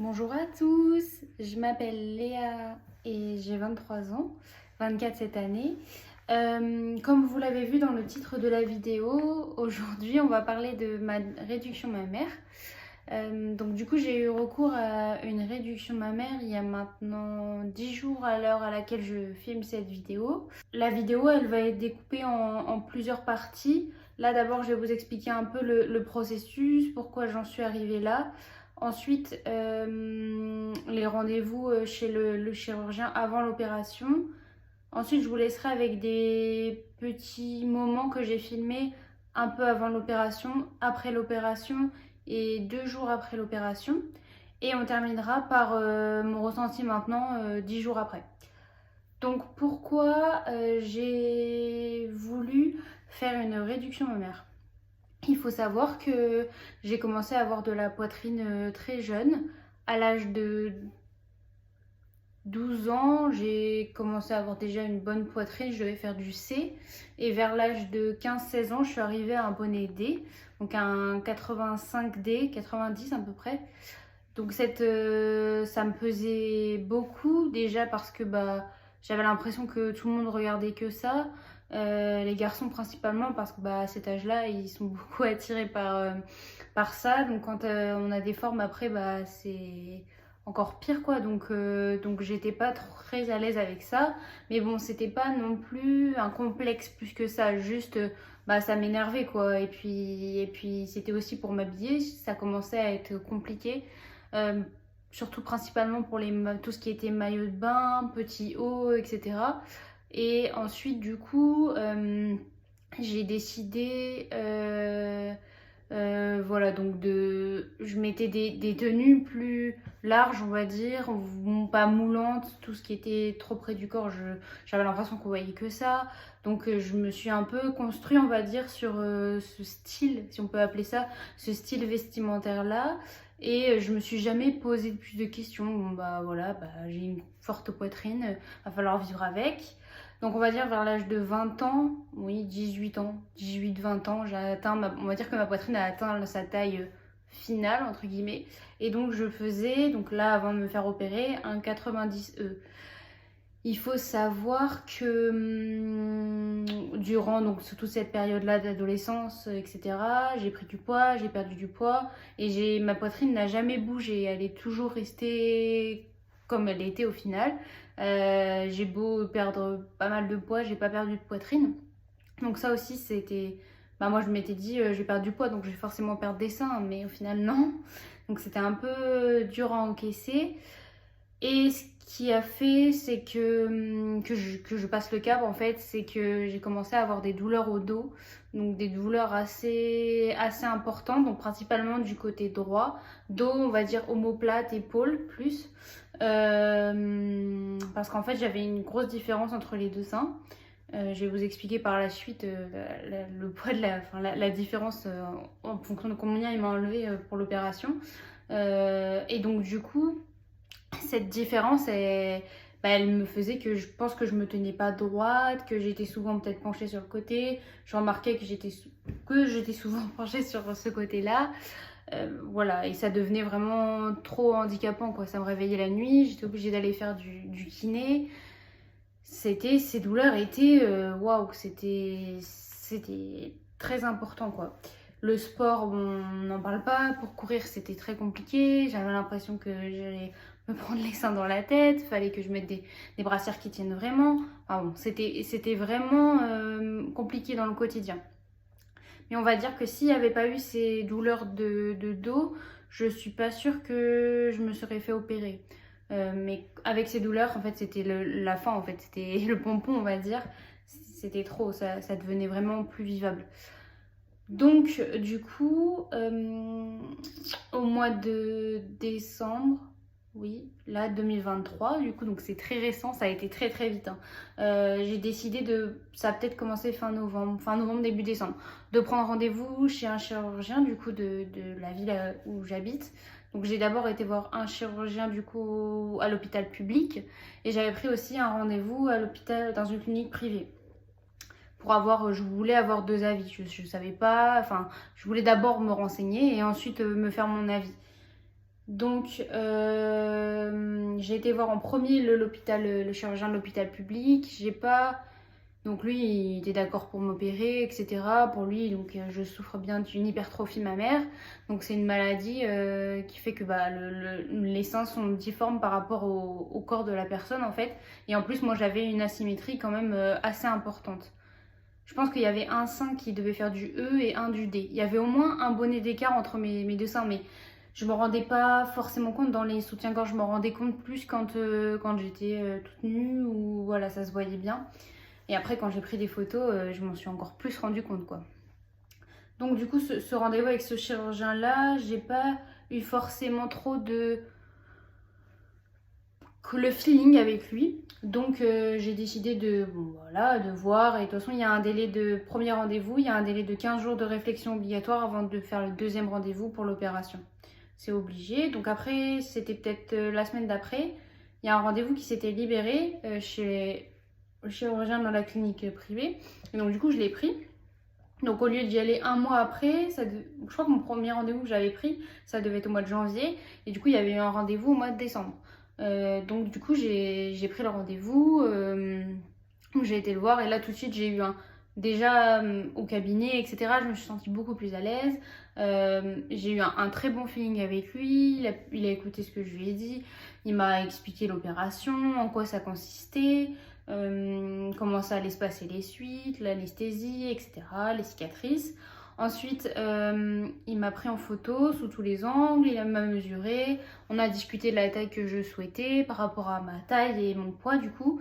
Bonjour à tous, je m'appelle Léa et j'ai 23 ans, 24 cette année. Comme vous l'avez vu dans le titre de la vidéo, aujourd'hui on va parler de ma réduction mammaire. Donc du coup j'ai eu recours à une réduction mammaire il y a maintenant 10 jours à l'heure à laquelle je filme cette vidéo. La vidéo elle va être découpée en plusieurs parties. Là d'abord je vais vous expliquer un peu le processus, pourquoi j'en suis arrivée là. Ensuite, les rendez-vous chez le chirurgien avant l'opération. Ensuite, je vous laisserai avec des petits moments que j'ai filmés un peu avant l'opération, après l'opération et 2 jours après l'opération. Et on terminera par mon ressenti maintenant, 10 jours après. Donc pourquoi j'ai voulu faire une réduction mammaire? Il faut savoir que j'ai commencé à avoir de la poitrine très jeune. À l'âge de 12 ans, j'ai commencé à avoir déjà une bonne poitrine, je devais faire du C. Et vers l'âge de 15-16 ans, je suis arrivée à un bonnet D, donc un 85D, 90 à peu près. Donc ça me pesait beaucoup, déjà parce que j'avais l'impression que tout le monde regardait que ça. Les garçons principalement, parce que à cet âge-là, ils sont beaucoup attirés par ça. Donc quand on a des formes après, c'est encore pire quoi. Donc j'étais pas très à l'aise avec ça. Mais bon, c'était pas non plus un complexe plus que ça. Juste, ça m'énervait quoi. Et puis c'était aussi pour m'habiller. Ça commençait à être compliqué. Euh, Surtout principalement pour tout ce qui était maillot de bain, petits hauts, etc. Et ensuite, du coup, j'ai décidé, voilà, donc je mettais des tenues plus larges, on va dire, pas moulantes, tout ce qui était trop près du corps, j'avais l'impression qu'on voyait que ça. Donc je me suis un peu construit, on va dire, sur ce style, si on peut appeler ça, ce style vestimentaire-là. Et je me suis jamais posé plus de questions. Bon, voilà, j'ai une forte poitrine, va falloir vivre avec. Donc on va dire vers l'âge de 20 ans, oui, 18 ans, 18-20 ans, on va dire que ma poitrine a atteint sa taille finale, entre guillemets. Et donc je faisais, donc là avant de me faire opérer, un 90E. Il faut savoir que durant donc toute cette période-là d'adolescence, etc., j'ai pris du poids, j'ai perdu du poids et ma poitrine n'a jamais bougé. Elle est toujours restée comme elle était au final. J'ai beau perdre pas mal de poids, j'ai pas perdu de poitrine. Donc ça aussi c'était... moi je m'étais dit je vais perdre du poids donc je vais forcément perdre des seins, mais au final non. Donc c'était un peu dur à encaisser. Et ce qui a fait, c'est que je passe le cap, en fait, c'est que j'ai commencé à avoir des douleurs au dos, donc des douleurs assez importantes, donc principalement du côté droit, dos, on va dire omoplate, épaule plus, parce qu'en fait j'avais une grosse différence entre les deux seins. Je vais vous expliquer par la suite le poids enfin, la différence en fonction de combien il m'a enlevé pour l'opération. Et donc du coup, cette différence, elle me faisait que je pense que je me tenais pas droite, que j'étais souvent peut-être penchée sur le côté. Je remarquais que j'étais souvent penchée sur ce côté-là. Voilà, et ça devenait vraiment trop handicapant, quoi. Ça me réveillait la nuit, j'étais obligée d'aller faire du kiné. Ces douleurs étaient, waouh, c'était très important, quoi. Le sport, bon, on n'en parle pas. Pour courir, c'était très compliqué. J'avais l'impression que j'allais me prendre les seins dans la tête. Fallait que je mette des brassières qui tiennent vraiment. Enfin bon, c'était vraiment compliqué dans le quotidien. Mais on va dire que s'il n'y avait pas eu ces douleurs de dos, je suis pas sûre que je me serais fait opérer. Mais avec ces douleurs, en fait, c'était la fin, en fait, c'était le pompon, on va dire. C'était trop, ça devenait vraiment plus vivable. Donc, du coup, au mois de décembre, oui, là, 2023, du coup, donc c'est très récent, ça a été très très vite, hein. J'ai décidé ça a peut-être commencé fin novembre, début décembre, de prendre rendez-vous chez un chirurgien, du coup, de la ville où j'habite. Donc, j'ai d'abord été voir un chirurgien, du coup, à l'hôpital public, et j'avais pris aussi un rendez-vous à l'hôpital, dans une clinique privée. Je voulais avoir deux avis. Je savais pas, enfin, je voulais d'abord me renseigner et ensuite me faire mon avis. Donc, j'ai été voir en premier le chirurgien de l'hôpital public. J'ai pas... Donc lui, il était d'accord pour m'opérer, etc. Pour lui, donc je souffre bien d'une hypertrophie mammaire. Donc c'est une maladie qui fait que les seins sont difformes par rapport au corps de la personne en fait. Et en plus, moi j'avais une asymétrie quand même assez importante. Je pense qu'il y avait un sein qui devait faire du E et un du D. Il y avait au moins un bonnet d'écart entre mes deux seins, mais je me rendais pas forcément compte dans les soutiens-gorge. Je me rendais compte plus quand j'étais toute nue ou voilà, ça se voyait bien. Et après, quand j'ai pris des photos, je m'en suis encore plus rendu compte, quoi. Donc du coup, ce rendez-vous avec ce chirurgien-là, j'ai pas eu forcément trop de le feeling avec lui. Donc j'ai décidé de voir. Et de toute façon, il y a un délai de premier rendez-vous, il y a un délai de 15 jours de réflexion obligatoire avant de faire le deuxième rendez-vous pour l'opération. C'est obligé. Donc après, c'était peut-être la semaine d'après, il y a un rendez-vous qui s'était libéré chez le chirurgien dans la clinique privée. Et donc du coup, je l'ai pris. Donc au lieu d'y aller un mois après, je crois que mon premier rendez-vous que j'avais pris, ça devait être au mois de janvier. Et du coup, il y avait eu un rendez-vous au mois de décembre. Donc du coup, j'ai pris le rendez-vous. J'ai été le voir et là tout de suite, j'ai eu déjà au cabinet, etc. Je me suis sentie beaucoup plus à l'aise. J'ai eu un très bon feeling avec lui. Il a écouté ce que je lui ai dit. Il m'a expliqué l'opération, en quoi ça consistait. Comment ça allait se passer les suites, l'anesthésie, etc., les cicatrices. Ensuite, il m'a pris en photo sous tous les angles, il m'a mesuré, on a discuté de la taille que je souhaitais par rapport à ma taille et mon poids du coup.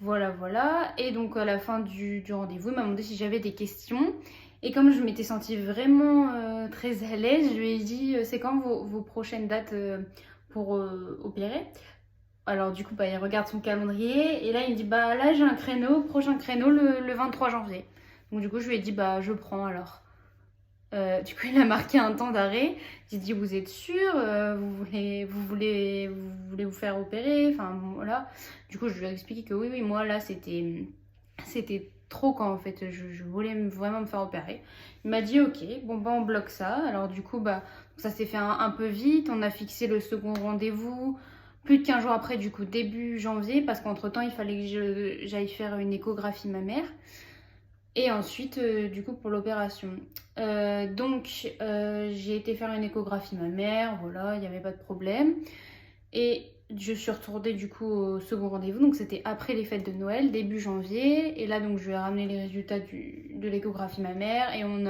Voilà, voilà. Et donc à la fin du rendez-vous, il m'a demandé si j'avais des questions. Et comme je m'étais sentie vraiment très à l'aise, je lui ai dit c'est quand vos prochaines dates pour opérer. Alors du coup, il regarde son calendrier et là, il me dit, là, j'ai un créneau, prochain créneau, le 23 janvier. Donc du coup, je lui ai dit, je prends alors. Du coup, il a marqué un temps d'arrêt. J'ai dit, vous êtes sûr vous voulez vous faire opérer? Enfin, bon, voilà. Du coup, je lui ai expliqué que oui, moi, là, c'était trop quand, en fait, je voulais vraiment me faire opérer. Il m'a dit, ok, bon, on bloque ça. Alors du coup, ça s'est fait un peu vite. On a fixé le second rendez-vous. Plus de 15 jours après, du coup, début janvier, parce qu'entre-temps, il fallait que j'aille faire une échographie mammaire. Et ensuite, du coup, pour l'opération. J'ai été faire une échographie mammaire, voilà, il n'y avait pas de problème. Et je suis retournée, du coup, au second rendez-vous. Donc, c'était après les fêtes de Noël, début janvier. Et là, donc, je lui ai ramené les résultats de l'échographie mammaire. Et on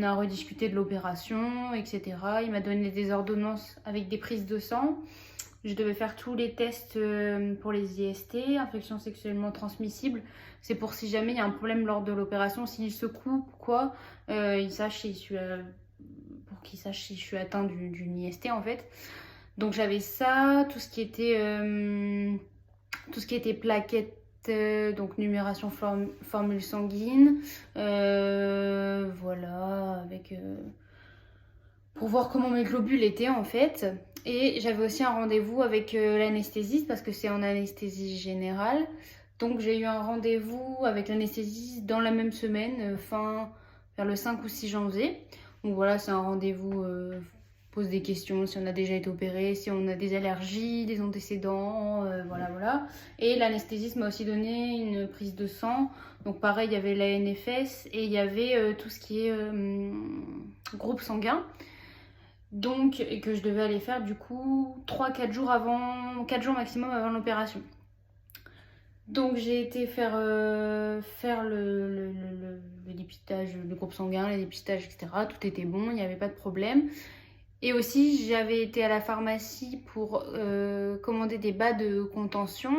a rediscuté de l'opération, etc. Il m'a donné des ordonnances avec des prises de sang. Je devais faire tous les tests pour les IST, infections sexuellement transmissibles. C'est pour si jamais il y a un problème lors de l'opération, s'il se coupe ou quoi, il sache pour qu'il sache si je suis atteinte d'une IST en fait. Donc j'avais ça, tout ce qui était plaquettes, donc numération formule sanguine, voilà, avec pour voir comment mes globules étaient en fait. Et j'avais aussi un rendez-vous avec l'anesthésiste parce que c'est en anesthésie générale. Donc j'ai eu un rendez-vous avec l'anesthésiste dans la même semaine, vers le 5 ou 6 janvier. Donc voilà, c'est un rendez-vous, pose des questions si on a déjà été opéré, si on a des allergies, des antécédents, voilà. Et l'anesthésiste m'a aussi donné une prise de sang. Donc pareil, il y avait la NFS et il y avait tout ce qui est groupe sanguin. Donc, et que je devais aller faire du coup 3-4 jours avant, 4 jours maximum avant l'opération. Donc j'ai été faire le dépistage, le groupe sanguin, les dépistages, etc. Tout était bon, il n'y avait pas de problème. Et aussi j'avais été à la pharmacie pour commander des bas de contention.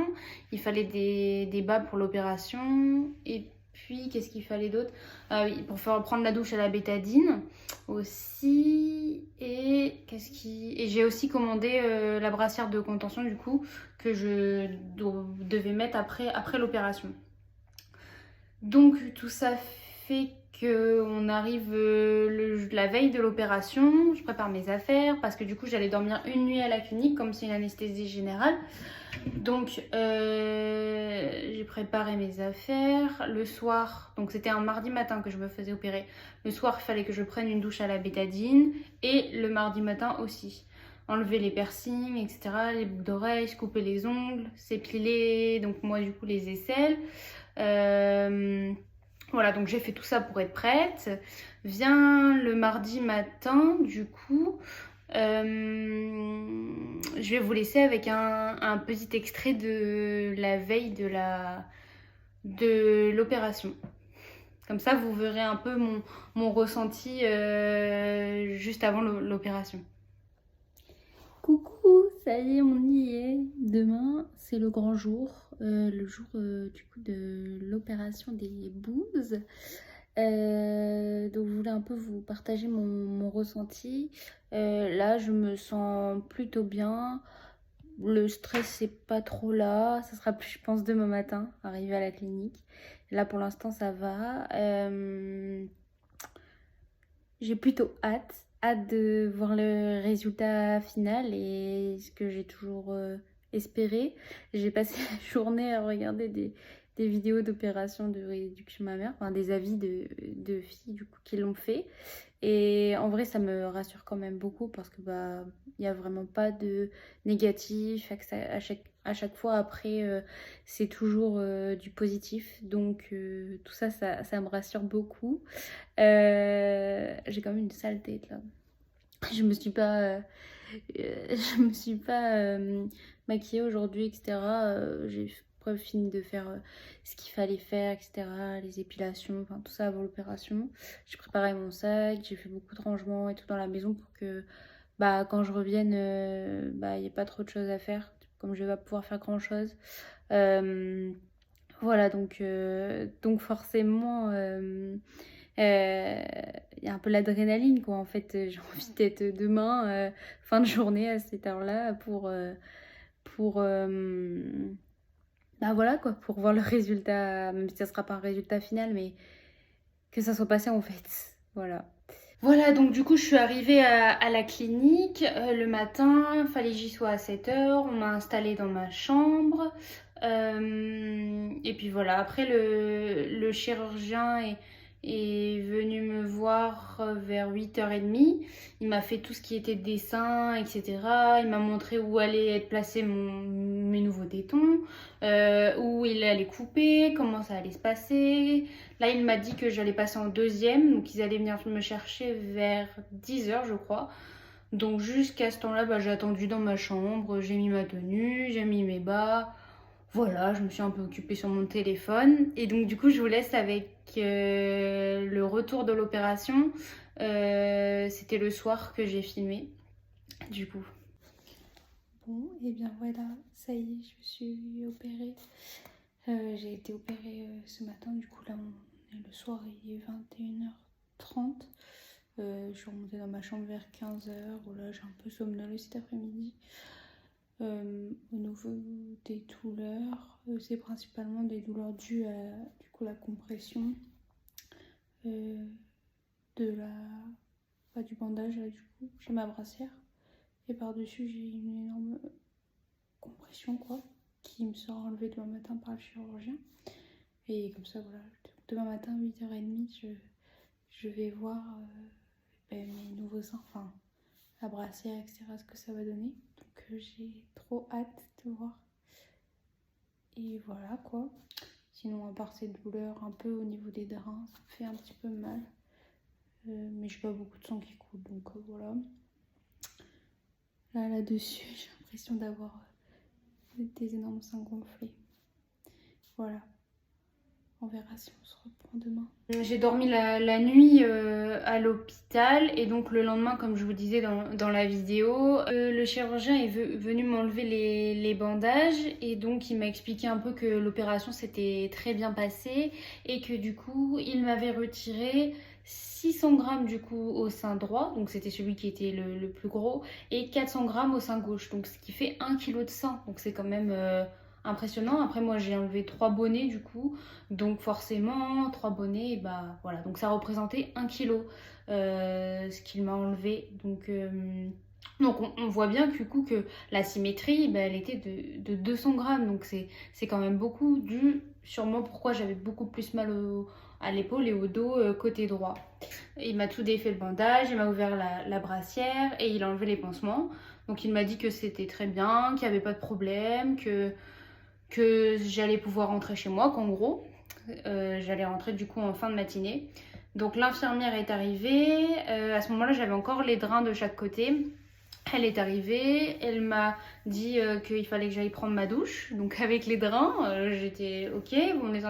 Il fallait des bas pour l'opération. Et puis qu'est-ce qu'il fallait d'autre? Ah oui, pour prendre la douche à la bétadine aussi. Et j'ai aussi commandé la brassière de contention du coup que je devais mettre après l'opération. Donc tout ça fait qu'on arrive la veille de l'opération, je prépare mes affaires parce que du coup j'allais dormir une nuit à la clinique comme c'est une anesthésie générale. Donc j'ai préparé mes affaires. Le soir, donc c'était un mardi matin que je me faisais opérer. Le soir, il fallait que je prenne une douche à la bétadine et le mardi matin aussi. Enlever les piercings, etc., les boucles d'oreilles, se couper les ongles, s'épiler, donc moi du coup les aisselles. Voilà, donc j'ai fait tout ça pour être prête. Vient le mardi matin, du coup, je vais vous laisser avec un petit extrait de la veille de l'opération. Comme ça, vous verrez un peu mon ressenti juste avant l'opération. Coucou, ça y est, on y est. Demain, c'est le grand jour, le jour du coup de l'opération des boobs. Donc je voulais un peu vous partager mon ressenti. Là, je me sens plutôt bien. Le stress, c'est pas trop là. Ça sera plus, je pense, demain matin, arrivé à la clinique. Là, pour l'instant, ça va. J'ai plutôt hâte de voir le résultat final et ce que j'ai toujours espéré. J'ai passé la journée à regarder des vidéos d'opération de réduction mammaire, enfin des avis de filles du coup qui l'ont fait. Et en vrai, ça me rassure quand même beaucoup parce que bah il n'y a vraiment pas de négatif. À chaque fois après, c'est toujours du positif. Donc tout ça, ça me rassure beaucoup. J'ai quand même une sale tête là. Je me suis pas, maquillée aujourd'hui, etc. J'ai fini de faire ce qu'il fallait faire, etc. Les épilations, enfin tout ça avant l'opération. J'ai préparé mon sac, j'ai fait beaucoup de rangements et tout dans la maison pour que bah, quand je revienne, il n'y ait pas trop de choses à faire. Comme je vais pas pouvoir faire grand chose. Voilà, donc forcément. Il y a un peu l'adrénaline quoi en fait, j'ai envie d'être demain fin de journée à cette heure-là pour bah voilà quoi, pour voir le résultat, même si ça sera pas un résultat final mais que ça soit passé en fait, voilà, donc du coup je suis arrivée à la clinique le matin, fallait que j'y sois à 7h, on m'a installée dans ma chambre et puis voilà, après le chirurgien est venu me voir vers 8h30. Il m'a fait tout ce qui était dessin, etc. Il m'a montré où allaient être placés mes nouveaux tétons, où il allait couper, comment ça allait se passer. Là, il m'a dit que j'allais passer en deuxième, donc ils allaient venir me chercher vers 10h, je crois. Donc jusqu'à ce temps-là, bah, j'ai attendu dans ma chambre, j'ai mis ma tenue, j'ai mis mes bas. Voilà, je me suis un peu occupée sur mon téléphone. Et donc du coup, je vous laisse avec le retour de l'opération. C'était le soir que j'ai filmé, du coup. Bon, et bien voilà, ça y est, je me suis opérée. J'ai été opérée ce matin, du coup là on est le soir, il est 21h30. Je suis remontée dans ma chambre vers 15h. Voilà, j'ai un peu somnolé cet après-midi. Au niveau des douleurs, c'est principalement des douleurs dues à du coup, la compression du bandage. Là, du coup, j'ai ma brassière et par-dessus j'ai une énorme compression quoi, qui me sera enlevée demain matin par le chirurgien. Et comme ça, voilà, demain matin, 8h30, je vais voir mes nouveaux seins, enfin la brassière, etc., ce que ça va donner. Donc j'ai trop hâte de voir. Et voilà quoi. Sinon, à part ces douleurs un peu au niveau des drains, ça me fait un petit peu mal. Mais j'ai pas beaucoup de sang qui coule, donc voilà. Là-dessus, j'ai l'impression d'avoir des énormes seins gonflés. Voilà. On verra si on se reprend demain. J'ai dormi la nuit à l'hôpital et donc le lendemain, comme je vous disais dans la vidéo, le chirurgien est venu m'enlever les bandages et donc il m'a expliqué un peu que l'opération s'était très bien passée et que du coup il m'avait retiré 600 grammes du coup au sein droit, donc c'était celui qui était le plus gros, et 400 grammes au sein gauche, donc ce qui fait 1 kg de sein, donc c'est quand même impressionnant. Après moi j'ai enlevé 3 bonnets du coup, donc forcément 3 bonnets, et bah voilà, donc ça représentait 1 kg ce qu'il m'a enlevé. Donc on voit bien du coup que la symétrie, bah, elle était de 200 grammes, donc c'est quand même beaucoup, dû sûrement pourquoi j'avais beaucoup plus mal à l'épaule et au dos côté droit. Il m'a tout défait le bandage, il m'a ouvert la brassière et il a enlevé les pansements. Donc il m'a dit que c'était très bien, qu'il n'y avait pas de problème, que j'allais pouvoir rentrer chez moi, qu'en gros, j'allais rentrer du coup en fin de matinée. Donc l'infirmière est arrivée, à ce moment-là j'avais encore les drains de chaque côté. Elle est arrivée, elle m'a dit qu'il fallait que j'aille prendre ma douche. Donc avec les drains, j'étais ok, vous me les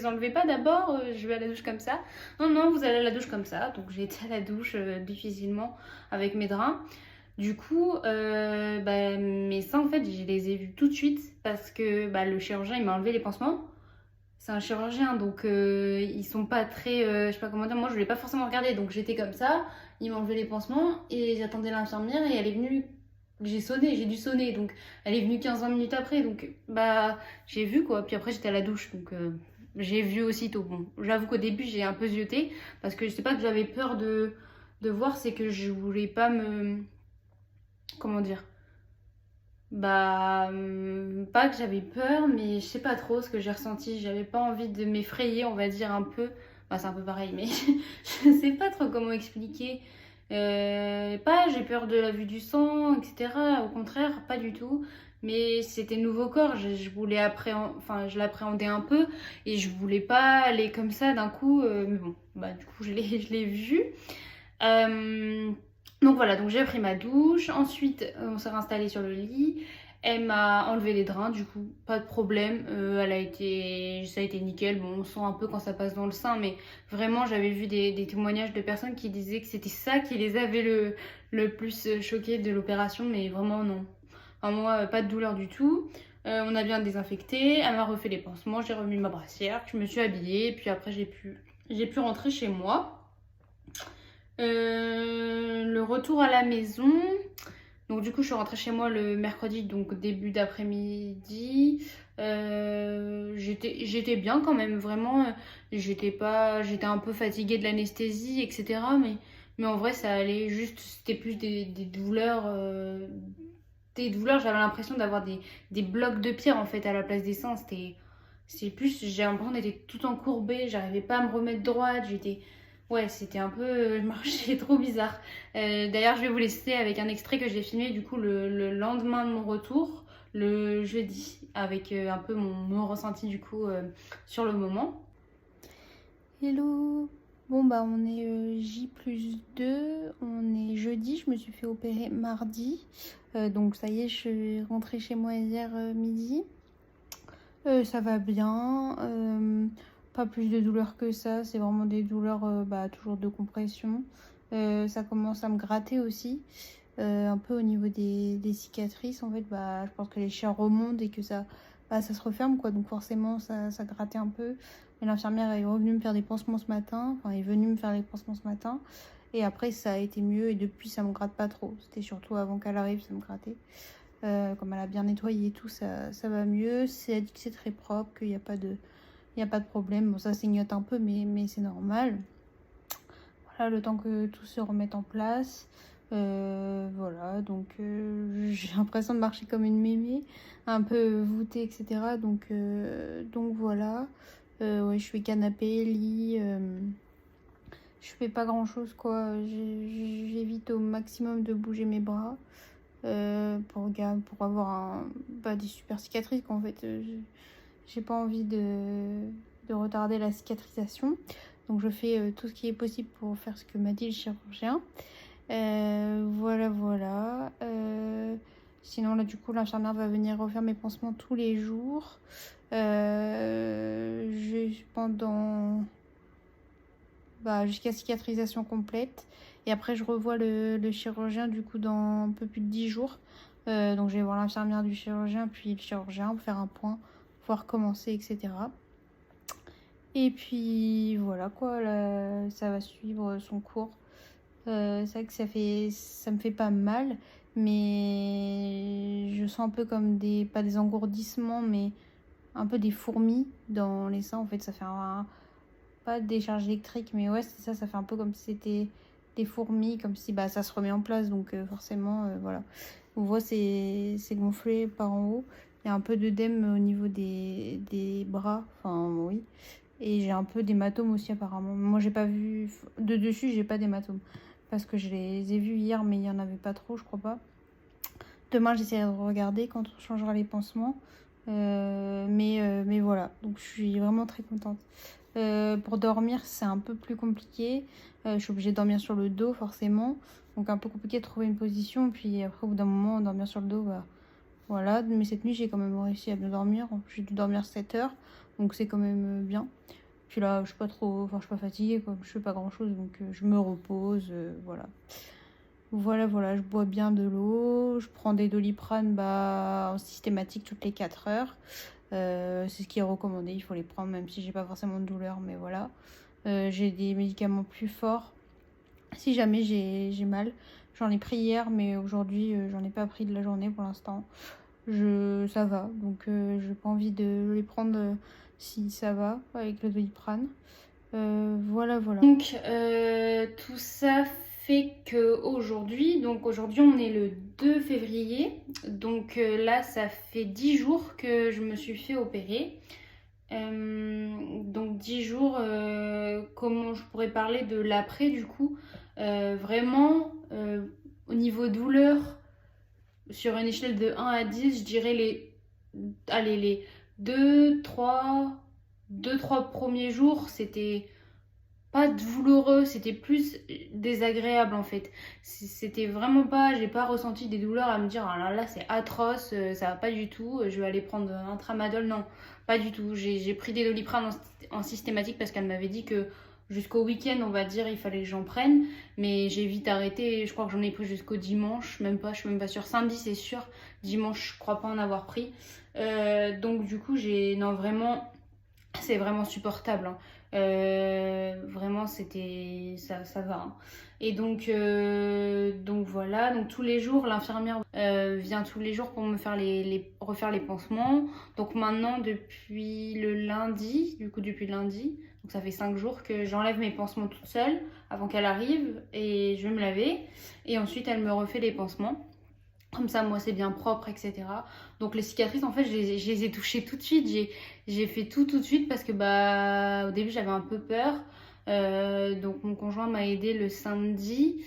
enlevez pas d'abord, je vais à la douche comme ça. Non, non, vous allez à la douche comme ça. Donc j'ai été à la douche difficilement avec mes drains. Du coup, mes seins, en fait, je les ai vus tout de suite parce que le chirurgien, il m'a enlevé les pansements. C'est un chirurgien, donc ils sont pas très... je sais pas comment dire, moi je voulais pas forcément regarder, donc j'étais comme ça, il m'a enlevé les pansements et j'attendais l'infirmière et elle est venue... j'ai dû sonner, donc elle est venue 15-20 minutes après, donc j'ai vu quoi, puis après j'étais à la douche, donc j'ai vu aussitôt. Bon, j'avoue qu'au début j'ai un peu zioté, parce que je sais pas que j'avais peur de voir, c'est que je voulais pas me... Comment dire, pas que j'avais peur, mais je sais pas trop ce que j'ai ressenti. J'avais pas envie de m'effrayer, on va dire un peu. C'est un peu pareil, mais je sais pas trop comment expliquer. Pas j'ai peur de la vue du sang, etc. Au contraire, pas du tout. Mais c'était nouveau corps, je voulais enfin, je l'appréhendais un peu et je voulais pas aller comme ça d'un coup. Mais bon, du coup, je l'ai vu. Donc voilà, donc j'ai pris ma douche, ensuite on s'est réinstallé sur le lit, elle m'a enlevé les drains, du coup pas de problème, ça a été nickel. Bon, on sent un peu quand ça passe dans le sein, mais vraiment j'avais vu des témoignages de personnes qui disaient que c'était ça qui les avait le plus choqués de l'opération, mais vraiment non. Enfin, moi, pas de douleur du tout. On a bien désinfecté, elle m'a refait les pansements, j'ai remis ma brassière, je me suis habillée, puis après j'ai pu rentrer chez moi. Le retour à la maison. Donc du coup, je suis rentrée chez moi le mercredi, donc début d'après-midi. J'étais bien quand même, vraiment. J'étais un peu fatiguée de l'anesthésie, etc. Mais en vrai, ça allait. Juste, c'était plus des douleurs. Des douleurs, j'avais l'impression d'avoir des blocs de pierre en fait à la place des seins. C'est plus, j'ai l'impression d'être tout encourbée, j'arrivais pas à me remettre droite, ouais, c'était un peu... Je marchais trop bizarre. D'ailleurs, je vais vous laisser avec un extrait que j'ai filmé du coup le lendemain de mon retour, le jeudi, avec un peu mon ressenti du coup sur le moment. Hello. Bon on est J+2, on est jeudi, je me suis fait opérer mardi. Donc ça y est, je suis rentrée chez moi hier midi. Ça va bien, pas plus de douleurs que ça, c'est vraiment des douleurs toujours de compression. Ça commence à me gratter aussi, un peu au niveau des cicatrices. En fait, je pense que les chairs remontent et que ça se referme, quoi. Donc forcément, ça grattait un peu. Et l'infirmière est revenue me faire des pansements ce matin, enfin, est venue me faire les pansements ce matin. Et après, ça a été mieux et depuis, ça me gratte pas trop. C'était surtout avant qu'elle arrive, ça me grattait. Comme elle a bien nettoyé et tout, ça va mieux. Elle dit que c'est très propre, qu'il n'y a pas de problème. Bon, ça saignote un peu, mais c'est normal. Voilà, le temps que tout se remette en place. Voilà, donc j'ai l'impression de marcher comme une mémé, un peu voûtée, etc. Donc voilà. Ouais, je fais canapé, lit. Je fais pas grand chose, quoi. J'évite au maximum de bouger mes bras. Pour avoir des super cicatrices, qu'en fait j'ai pas envie de retarder la cicatrisation, donc je fais tout ce qui est possible pour faire ce que m'a dit le chirurgien. Voilà. Sinon là du coup l'infirmière va venir refaire mes pansements tous les jours pendant jusqu'à cicatrisation complète. Et après, je revois le chirurgien du coup dans un peu plus de 10 jours. Donc, je vais voir l'infirmière du chirurgien, puis le chirurgien pour faire un point, voir commencer, etc. Et puis voilà quoi, là, ça va suivre son cours. C'est vrai que ça me fait pas mal, mais je sens un peu comme pas des engourdissements, mais un peu des fourmis dans les seins. En fait, ça fait pas de décharge électrique, mais ouais, c'est ça, ça fait un peu comme si c'était des fourmis, comme si ça se remet en place, donc forcément, voilà. On voit c'est gonflé par en haut. Il y a un peu d'œdème au niveau des bras, enfin oui. Et j'ai un peu d'hématomes aussi apparemment. Moi j'ai pas vu, de dessus j'ai pas d'hématomes. Parce que je les ai vus hier, mais il y en avait pas trop, je crois pas. Demain j'essaierai de regarder quand on changera les pansements. Mais voilà, donc je suis vraiment très contente. Pour dormir, c'est un peu plus compliqué. Je suis obligée de dormir sur le dos, forcément. Donc, un peu compliqué de trouver une position. Puis après, au bout d'un moment, dormir sur le dos, voilà. Mais cette nuit, j'ai quand même réussi à bien dormir. J'ai dû dormir 7 heures. Donc, c'est quand même bien. Puis là, je suis pas trop. Enfin, je suis pas fatiguée, quoi. Je fais pas grand chose. Donc, je me repose. Voilà. Voilà, je bois bien de l'eau. Je prends des Doliprane en systématique toutes les 4 heures. C'est ce qui est recommandé, il faut les prendre même si j'ai pas forcément de douleur, mais voilà. J'ai des médicaments plus forts si jamais j'ai mal. J'en ai pris hier, mais aujourd'hui j'en ai pas pris de la journée pour l'instant. Ça va, donc j'ai pas envie de les prendre si ça va avec le Doliprane. Voilà. Donc tout ça fait que aujourd'hui on est le 2 février, donc là ça fait 10 jours que je me suis fait opérer. Donc 10 jours, comment je pourrais parler de l'après du coup. Vraiment, au niveau douleur, sur une échelle de 1 à 10, je dirais les 2-3 premiers jours, c'était pas douloureux, c'était plus désagréable en fait. C'était vraiment pas, j'ai pas ressenti des douleurs à me dire ah là c'est atroce, ça va pas du tout, je vais aller prendre un tramadol, non, pas du tout. J'ai pris des Doliprane en systématique parce qu'elle m'avait dit que jusqu'au week-end on va dire il fallait que j'en prenne, mais j'ai vite arrêté, je crois que j'en ai pris jusqu'au dimanche, même pas, je suis même pas sûre, samedi c'est sûr, dimanche je crois pas en avoir pris. Donc du coup non vraiment c'est vraiment supportable, hein. Vraiment ça va, hein. Et donc voilà, donc tous les jours l'infirmière vient tous les jours pour me faire refaire les pansements. Donc maintenant depuis lundi, donc ça fait 5 jours que j'enlève mes pansements toute seule avant qu'elle arrive et je vais me laver et ensuite elle me refait les pansements. Comme ça, moi, c'est bien propre, etc. Donc, les cicatrices, en fait, je les ai touchées tout de suite. J'ai fait tout de suite parce que, au début, j'avais un peu peur. Donc, mon conjoint m'a aidé le samedi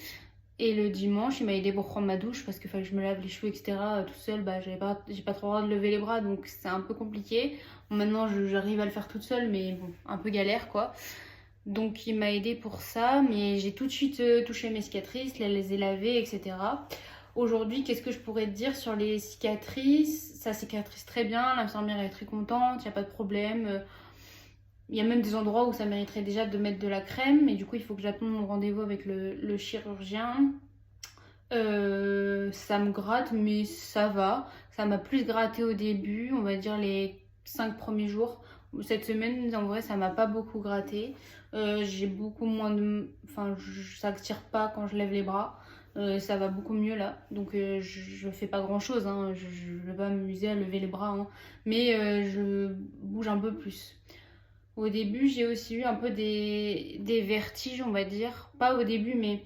et le dimanche. Il m'a aidé pour prendre ma douche parce qu'il fallait que je me lave les cheveux, etc. Toute seule, j'ai pas trop le droit de lever les bras. Donc, c'est un peu compliqué. Bon, maintenant, j'arrive à le faire toute seule, mais bon, un peu galère, quoi. Donc, il m'a aidé pour ça. Mais j'ai tout de suite touché mes cicatrices, les ai lavées, etc. Aujourd'hui, qu'est-ce que je pourrais te dire sur les cicatrices? Ça cicatrise très bien, l'infirmière est très contente, il n'y a pas de problème. Il y a même des endroits où ça mériterait déjà de mettre de la crème, mais du coup, il faut que j'attende mon rendez-vous avec le chirurgien. Ça me gratte, mais ça va. Ça m'a plus gratté au début, on va dire les 5 premiers jours. Cette semaine, en vrai, ça m'a pas beaucoup gratté. J'ai beaucoup moins de... Enfin, ça ne tire pas quand je lève les bras. Ça va beaucoup mieux là, donc je fais pas grand chose, hein. Je vais pas m'amuser à lever les bras, hein. Mais je bouge un peu plus. Au début, j'ai aussi eu un peu des vertiges, on va dire. Pas au début, mais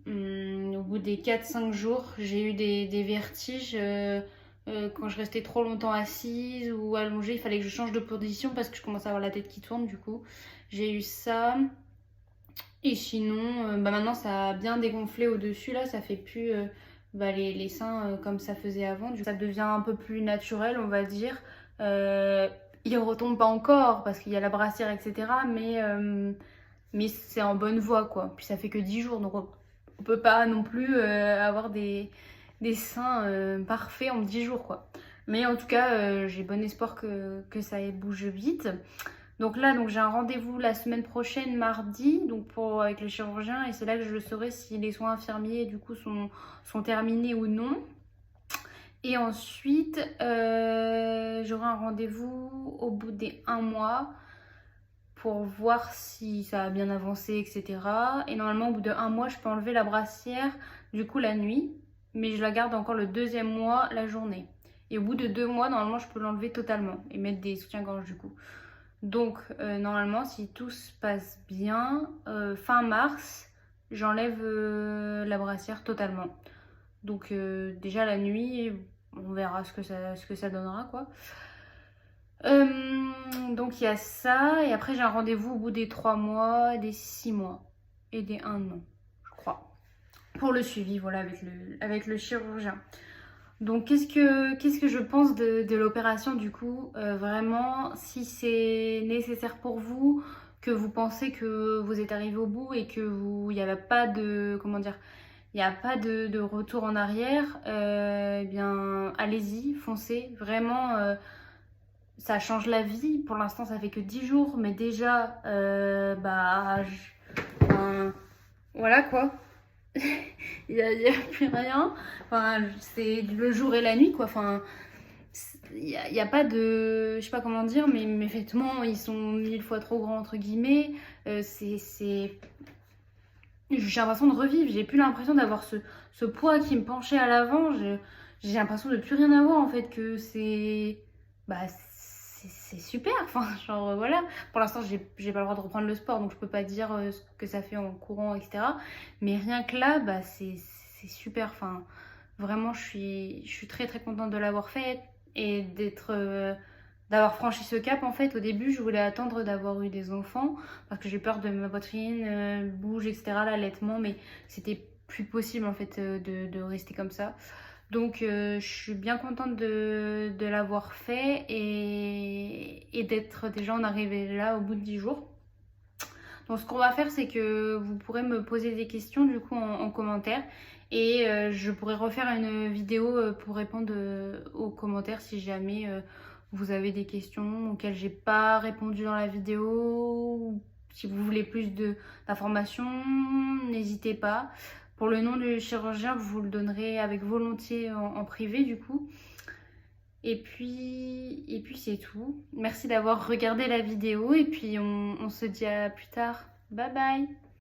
au bout des 4-5 jours, j'ai eu des vertiges. Quand je restais trop longtemps assise ou allongée, il fallait que je change de position parce que je commençais à avoir la tête qui tourne, du coup. J'ai eu ça. Et sinon, maintenant ça a bien dégonflé au-dessus, là, ça fait plus les seins comme ça faisait avant. Du coup, ça devient un peu plus naturel, on va dire. Il retombe pas encore parce qu'il y a la brassière, etc. Mais c'est en bonne voie, quoi. Puis ça fait que 10 jours, donc on peut pas non plus avoir des seins parfaits en 10 jours, quoi. Mais en tout cas, j'ai bon espoir que ça bouge vite. Donc là, j'ai un rendez-vous la semaine prochaine, mardi, avec le chirurgien, et c'est là que je saurai si les soins infirmiers du coup sont terminés ou non. Et ensuite, j'aurai un rendez-vous au bout des 1 mois pour voir si ça a bien avancé, etc. Et normalement, au bout d'1 mois, je peux enlever la brassière, du coup, la nuit. Mais je la garde encore le 2e mois, la journée. Et au bout de 2 mois, normalement, je peux l'enlever totalement et mettre des soutiens-gorge, du coup. Donc, normalement, si tout se passe bien, fin mars, j'enlève la brassière totalement. Donc, déjà, la nuit, on verra ce que ça donnera, quoi. Donc il y a ça, et après j'ai un rendez-vous au bout des 3 mois, des 6 mois et des 1 an, je crois, pour le suivi, voilà, avec le chirurgien. Donc qu'est-ce que je pense de l'opération du coup? Vraiment, si c'est nécessaire pour vous, que vous pensez que vous êtes arrivé au bout et que il n'y avait pas de, comment dire, il n'y a pas de retour en arrière, eh bien allez-y, foncez, vraiment. Ça change la vie. Pour l'instant, ça fait que 10 jours, mais déjà, enfin, voilà quoi. Il y a plus rien. Enfin, c'est le jour et la nuit, quoi. Enfin, il y a pas de... Je sais pas comment dire, mais mes vêtements, ils sont 1000 fois trop grands, entre guillemets. C'est... J'ai l'impression de revivre. J'ai plus l'impression d'avoir ce poids qui me penchait à l'avant. J'ai l'impression de plus rien avoir, en fait, que c'est... Bah, c'est super, enfin, genre voilà. Pour l'instant, j'ai pas le droit de reprendre le sport, donc je peux pas dire ce que ça fait en courant, etc. Mais rien que là, bah, c'est super, enfin, vraiment, je suis très très contente de l'avoir fait et d'avoir franchi ce cap. En fait, au début, je voulais attendre d'avoir eu des enfants parce que j'ai peur de ma poitrine bouge, etc., l'allaitement, mais c'était plus possible en fait de rester comme ça. Donc je suis bien contente de l'avoir fait et d'être déjà en arrivée là au bout de 10 jours. Donc ce qu'on va faire, c'est que vous pourrez me poser des questions du coup en commentaire et je pourrai refaire une vidéo pour répondre aux commentaires si jamais vous avez des questions auxquelles j'ai pas répondu dans la vidéo. Ou si vous voulez plus d'informations, n'hésitez pas. Pour le nom du chirurgien, vous le donnerez avec volontiers en privé du coup. Et puis c'est tout. Merci d'avoir regardé la vidéo et puis on se dit à plus tard. Bye bye!